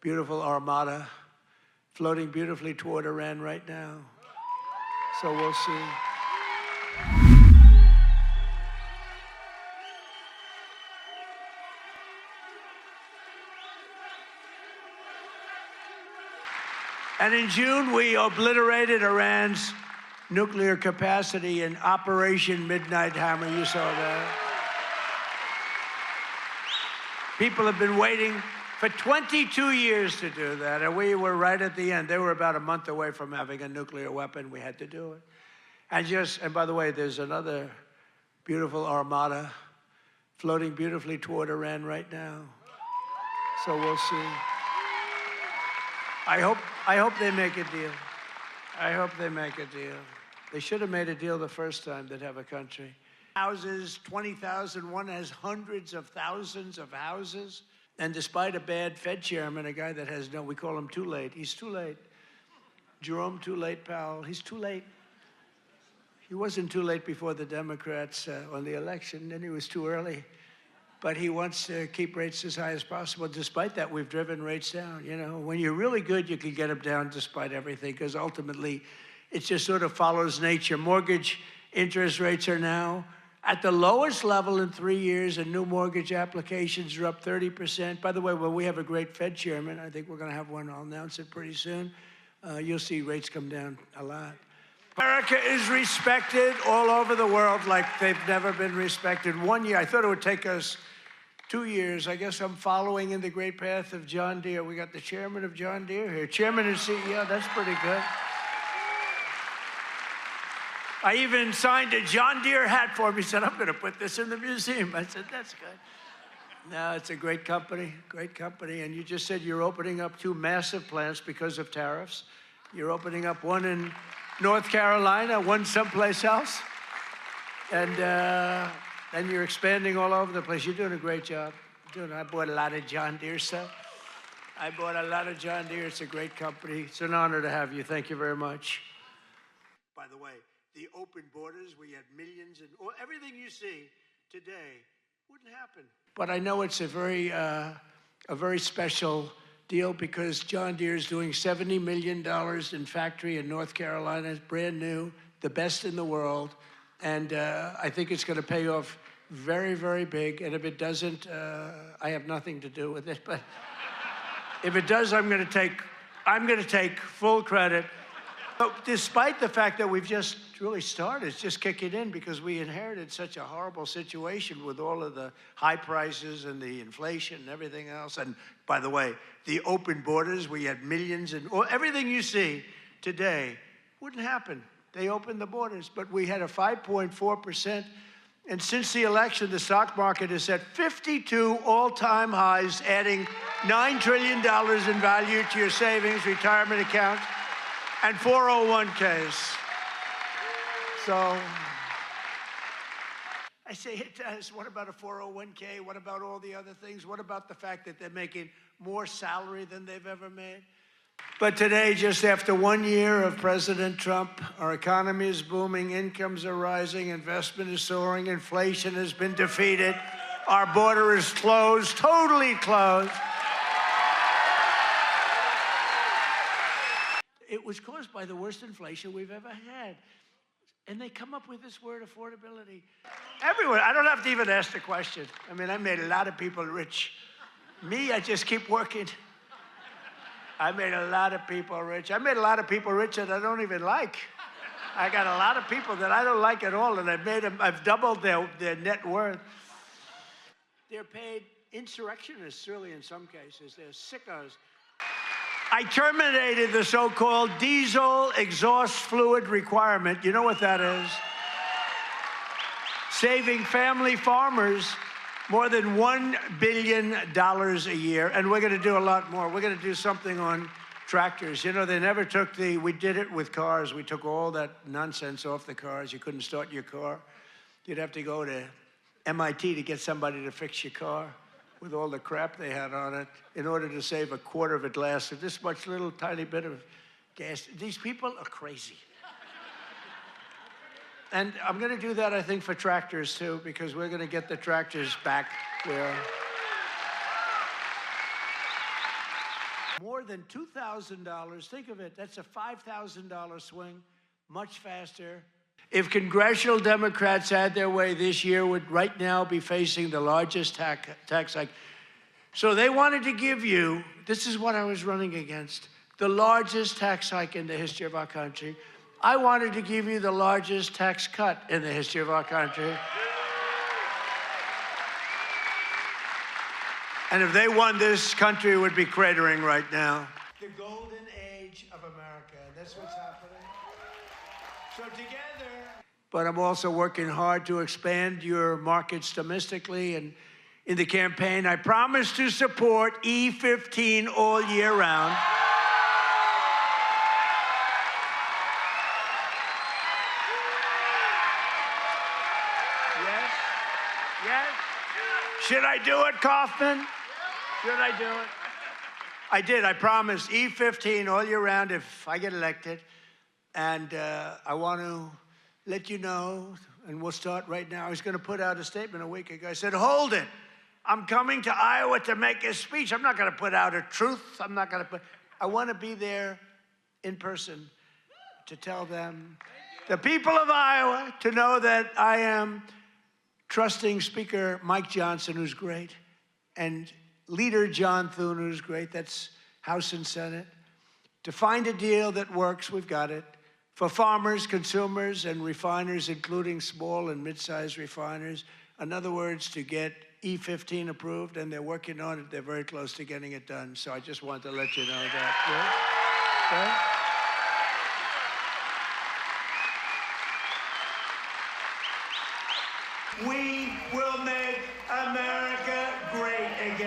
beautiful Armada floating beautifully toward Iran right now. So we'll see. And in June, we obliterated Iran's nuclear capacity in Operation Midnight Hammer. You saw that. People have been waiting for 22 years to do that, and we were right at the end. They were about a month away from having a nuclear weapon. We had to do it. And by the way, there's another beautiful Armada floating beautifully toward Iran right now. So we'll see. I hope they make a deal. I hope they make a deal. They should have made a deal the first time they'd have a country. Houses, 20,000. One has hundreds of thousands of houses. And despite a bad Fed chairman, a guy that has no, we call him too late. He's too late. Jerome too late Powell. He's too late. He wasn't too late before the Democrats on the election, then he was too early. But he wants to keep rates as high as possible. Despite that, we've driven rates down. You know, when you're really good, you can get them down despite everything, because ultimately, it just sort of follows nature. Mortgage interest rates are now at the lowest level in 3 years, and new mortgage applications are up 30%. By the way, well, we have a great Fed chairman. I think we're going to have one. I'll announce it pretty soon. You'll see rates come down a lot. America is respected all over the world like they've never been respected. 1 year, I thought it would take us 2 years. I guess I'm following in the great path of John Deere. We got the chairman of John Deere here. Chairman and CEO, that's pretty good. I even signed a John Deere hat for him. He said, I'm going to put this in the museum. I said, that's good. No, it's a great company, And you just said you're opening up 2 massive plants because of tariffs. You're opening up one in North Carolina, one someplace else. And you're expanding all over the place. You're doing a great job. I bought a lot of John Deere stuff. I bought a lot of John Deere. It's a great company. It's an honor to have you. Thank you very much. By the way, the open borders, we had millions, and everything you see today wouldn't happen. But I know it's a very special deal, because John Deere is doing $70 million in factory in North Carolina. It's brand new, the best in the world. And I think it's going to pay off very, very big. And if it doesn't, I have nothing to do with it. But if it does, I'm going to take full credit. But despite the fact that we've just really started, it's just kicking in, because we inherited such a horrible situation with all of the high prices and the inflation and everything else. And by the way, the open borders, we had millions, and everything you see today wouldn't happen. They opened the borders, but we had a 5.4%. And since the election, the stock market has set 52 all-time highs, adding $9 trillion in value to your savings, retirement accounts, and 401ks. So I say it does. What about a 401k? What about all the other things? What about the fact that they're making more salary than they've ever made? But today, just after 1 year of President Trump, our economy is booming, incomes are rising, investment is soaring, inflation has been defeated, our border is closed, totally closed. It was caused by the worst inflation we've ever had. And they come up with this word, affordability. Everyone, I don't have to even ask the question. I mean, I made a lot of people rich. Me, I just keep working. I made a lot of people rich. I made a lot of people rich that I don't even like. I got a lot of people that I don't like at all, and I've doubled their net worth. They're paid insurrectionists, really, in some cases. They're sickos. I terminated the so-called diesel exhaust fluid requirement. You know what that is? Saving family farmers more than $1 billion a year, and we're going to do a lot more. We're going to do something on tractors. You know, they never took we did it with cars. We took all that nonsense off the cars. You couldn't start your car. You'd have to go to MIT to get somebody to fix your car with all the crap they had on it in order to save a quarter of a glass of this much little tiny bit of gas. These people are crazy. And I'm going to do that, I think, for tractors, too, because we're going to get the tractors back where More than $2,000. Think of it. That's a $5,000 swing, much faster. If congressional Democrats had their way this year, would right now be facing the largest tax hike. So they wanted to give you, this is what I was running against, the largest tax hike in the history of our country. I wanted to give you the largest tax cut in the history of our country. And if they won, this country would be cratering right now. The golden age of America. That's what's happening. So together. But I'm also working hard to expand your markets domestically. And in the campaign, I promise to support E15 all year round. Yes. Yes. Should I do it, Kaufman? Should I do it? I did. I promised E15 all year round if I get elected. And I want to let you know, and we'll start right now. I was going to put out a statement a week ago. I said, hold it. I'm coming to Iowa to make a speech. I'm not going to put out a truth. I want to be there in person to tell them, the people of Iowa, to know that I am trusting Speaker Mike Johnson, who's great, and Leader John Thune, who's great, that's House and Senate, to find a deal that works. We've got it. For farmers, consumers, and refiners, including small and mid-sized refiners. In other words, to get E15 approved, and they're working on it. They're very close to getting it done. So I just want to let you know that. Yeah? Yeah? We will make